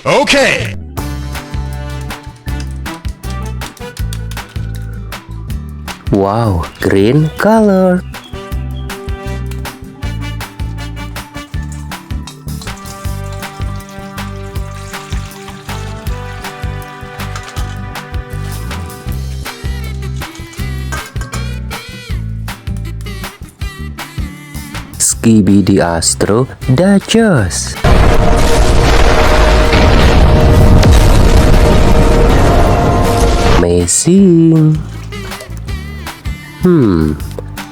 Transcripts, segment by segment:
Okay. Wow, green color. Skibidi Astro Duchess. Amazing.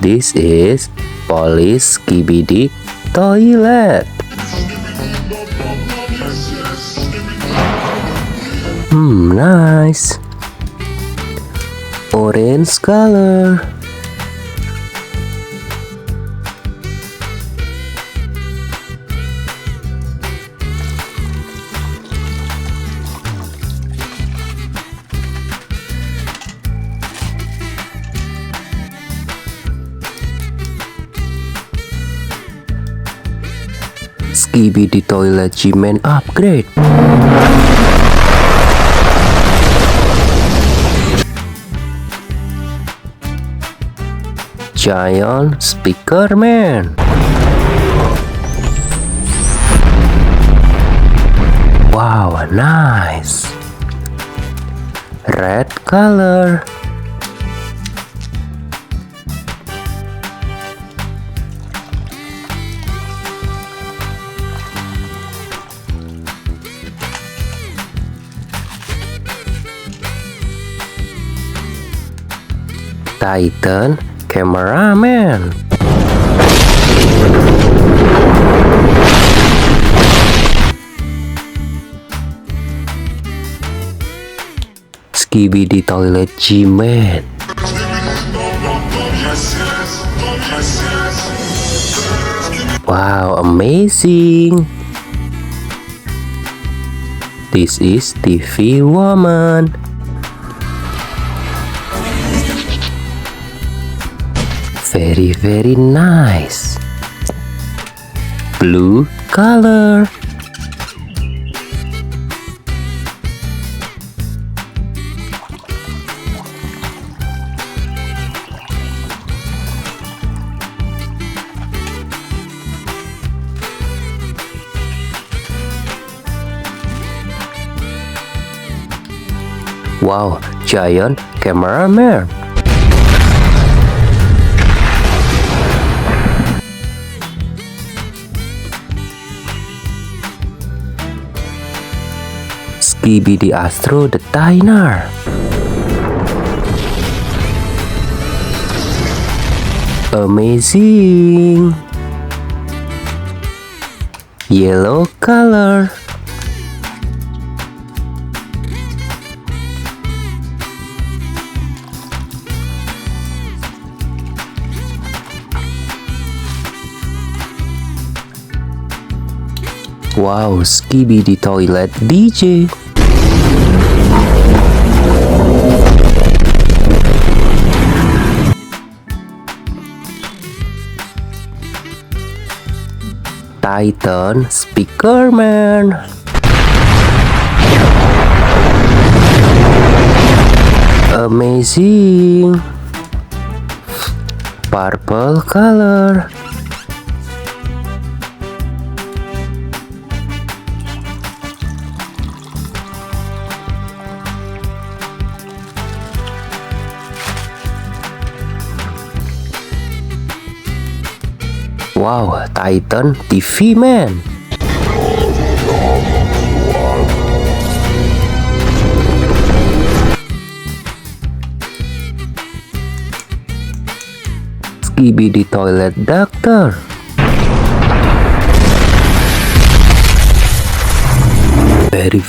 This is Police Skibidi Toilet. Nice. Orange color. Skibidi Toilet G-Man upgrade. Giant Speaker Man. Wow, nice. Red color. Titan Cameraman. Skibidi Toilet G-Man. Wow, amazing. This is TV Woman. Very nice. Blue color. Wow, giant cameraman. Skibidi Astro the Diner. Amazing. Yellow color. Wow, Skibidi Toilet DJ. Titan Speaker Man. Amazing. Purple color. Wow, Titan TV Man. Skibidi Toilet Doctor.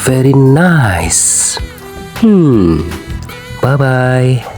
Very nice. Bye bye.